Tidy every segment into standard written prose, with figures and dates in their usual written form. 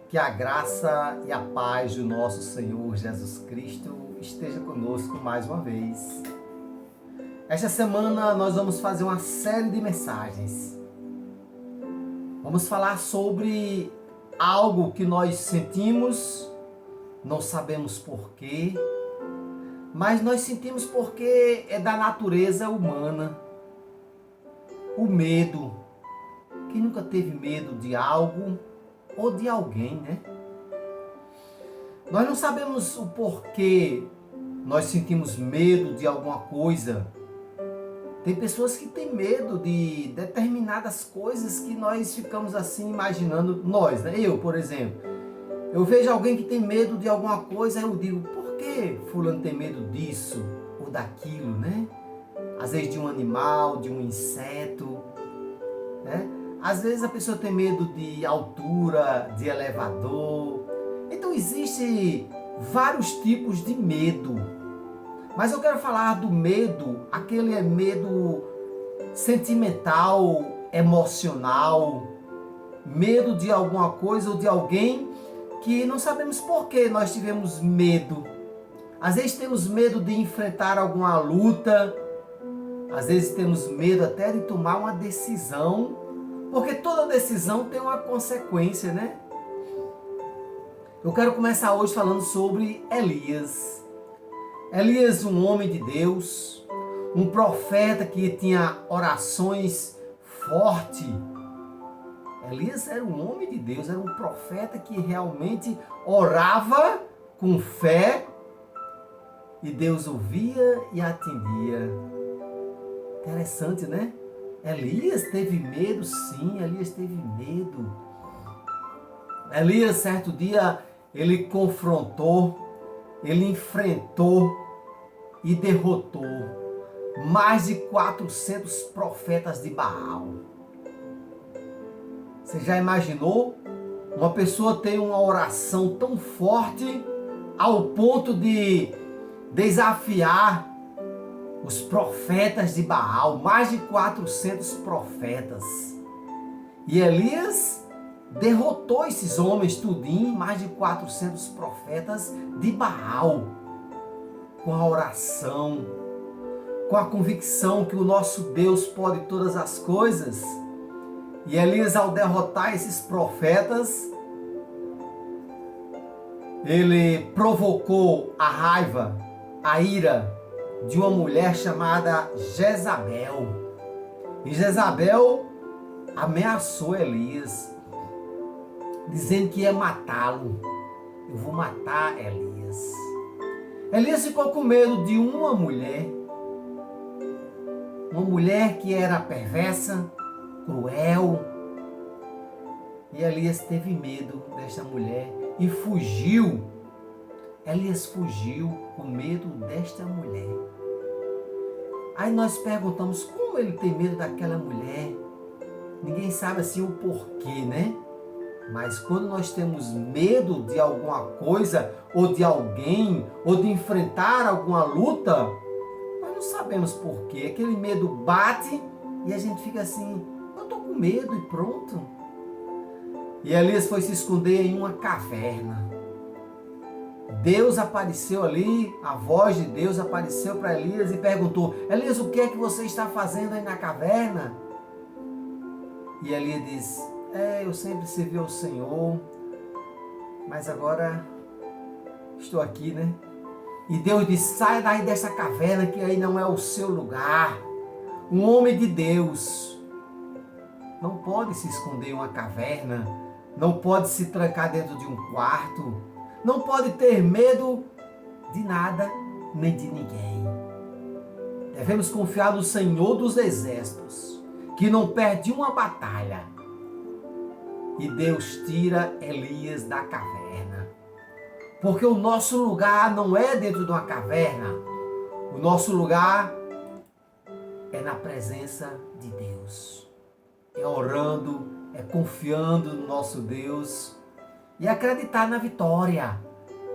Que a graça e a paz do nosso Senhor Jesus Cristo esteja conosco mais uma vez. Esta semana nós vamos fazer uma série de mensagens. Vamos falar sobre algo que nós sentimos, não sabemos porquê, mas nós sentimos porque é da natureza humana. O medo. Quem nunca teve medo de algo ou de alguém, né? Nós não sabemos o porquê nós sentimos medo de alguma coisa. Tem pessoas que têm medo de determinadas coisas que nós ficamos assim imaginando, nós, né? Eu, por exemplo, eu vejo alguém que tem medo de alguma coisa, eu digo, por que fulano tem medo disso ou daquilo, né? Às vezes de um animal, de um inseto, né? Às vezes a pessoa tem medo de altura, de elevador. Então existem vários tipos de medo. Mas eu quero falar do medo, aquele medo sentimental, emocional, medo de alguma coisa ou de alguém que não sabemos por que nós tivemos medo. Às vezes temos medo de enfrentar alguma luta, às vezes temos medo até de tomar uma decisão, porque toda decisão tem uma consequência, né? Eu quero começar hoje falando sobre Elias. Elias, um homem de Deus, um profeta que tinha orações fortes. Elias era um homem de Deus, era um profeta que realmente orava com fé e Deus ouvia e atendia. Interessante, né? Elias teve medo, sim, Elias teve medo. Elias, certo dia, ele confrontou, ele enfrentou e derrotou mais de 400 profetas de Baal. Você já imaginou? Uma pessoa tem uma oração tão forte ao ponto de desafiar os profetas de Baal, mais de 400 profetas. E Elias derrotou esses homens tudinho, mais de 400 profetas de Baal, com a oração, com a convicção que o nosso Deus pode todas as coisas. E Elias, ao derrotar esses profetas, ele provocou a raiva, a ira de uma mulher chamada Jezabel. E Jezabel ameaçou Elias, dizendo que ia matá-lo. Eu vou matar Elias. Elias ficou com medo de uma mulher que era perversa, cruel. E Elias teve medo desta mulher e fugiu. Elias fugiu com medo desta mulher. Aí nós perguntamos como ele tem medo daquela mulher. Ninguém sabe assim o porquê, né? Mas quando nós temos medo de alguma coisa, ou de alguém, ou de enfrentar alguma luta, nós não sabemos porquê. Aquele medo bate e a gente fica assim, eu estou com medo e pronto. E Elias foi se esconder em uma caverna. Deus apareceu ali, a voz de Deus apareceu para Elias e perguntou, Elias, o que é que você está fazendo aí na caverna? E Elias disse, eu sempre servi ao Senhor, mas agora estou aqui, né? E Deus disse, saia daí dessa caverna que aí não é o seu lugar. Um homem de Deus não pode se esconder em uma caverna, não pode se trancar dentro de um quarto, não pode ter medo de nada nem de ninguém. Devemos confiar no Senhor dos Exércitos, que não perde uma batalha. E Deus tira Elias da caverna. Porque o nosso lugar não é dentro de uma caverna. O nosso lugar é na presença de Deus. É orando, é confiando no nosso Deus e acreditar na vitória.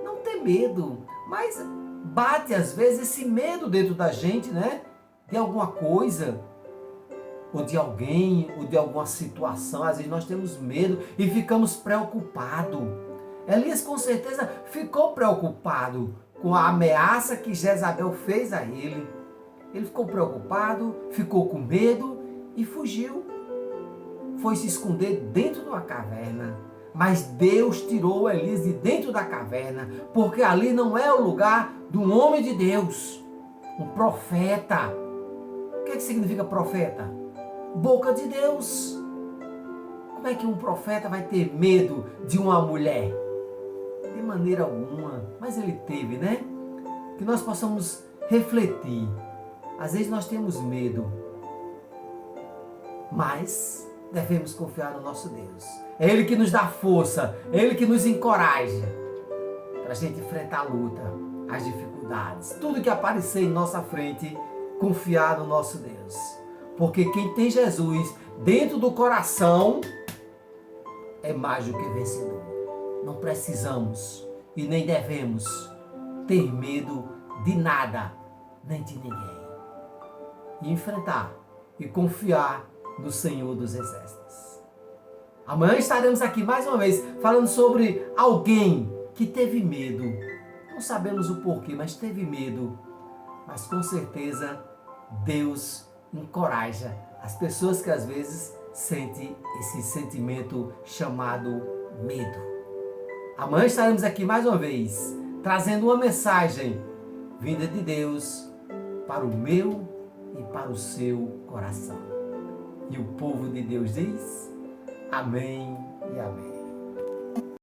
Não ter medo, mas bate às vezes esse medo dentro da gente, né? De alguma coisa. ou de alguém, ou de alguma situação. Às vezes nós temos medo e ficamos preocupados. Elias com certeza ficou preocupado com a ameaça que Jezabel fez a ele. Ele ficou preocupado, ficou com medo e fugiu. Foi se esconder dentro de uma caverna. Mas Deus tirou Elias de dentro da caverna, porque ali não é o lugar de um homem de Deus, um profeta. O que significa profeta? Boca de Deus. Como é que um profeta vai ter medo de uma mulher? De maneira alguma. Mas ele teve, né? Que nós possamos refletir. Às vezes nós temos medo, mas devemos confiar no nosso Deus. É Ele que nos dá força, é Ele que nos encoraja para a gente enfrentar a luta, as dificuldades, tudo que aparecer em nossa frente, confiar no nosso Deus. Porque quem tem Jesus dentro do coração é mais do que vencedor. Não precisamos e nem devemos ter medo de nada, nem de ninguém. E enfrentar e confiar no Senhor dos Exércitos. Amanhã estaremos aqui mais uma vez falando sobre alguém que teve medo. Não sabemos o porquê, mas teve medo. Mas com certeza Deus encoraja as pessoas que às vezes sentem esse sentimento chamado medo. Amanhã estaremos aqui mais uma vez trazendo uma mensagem vinda de Deus para o meu e para o seu coração. E o povo de Deus diz: amém e amém.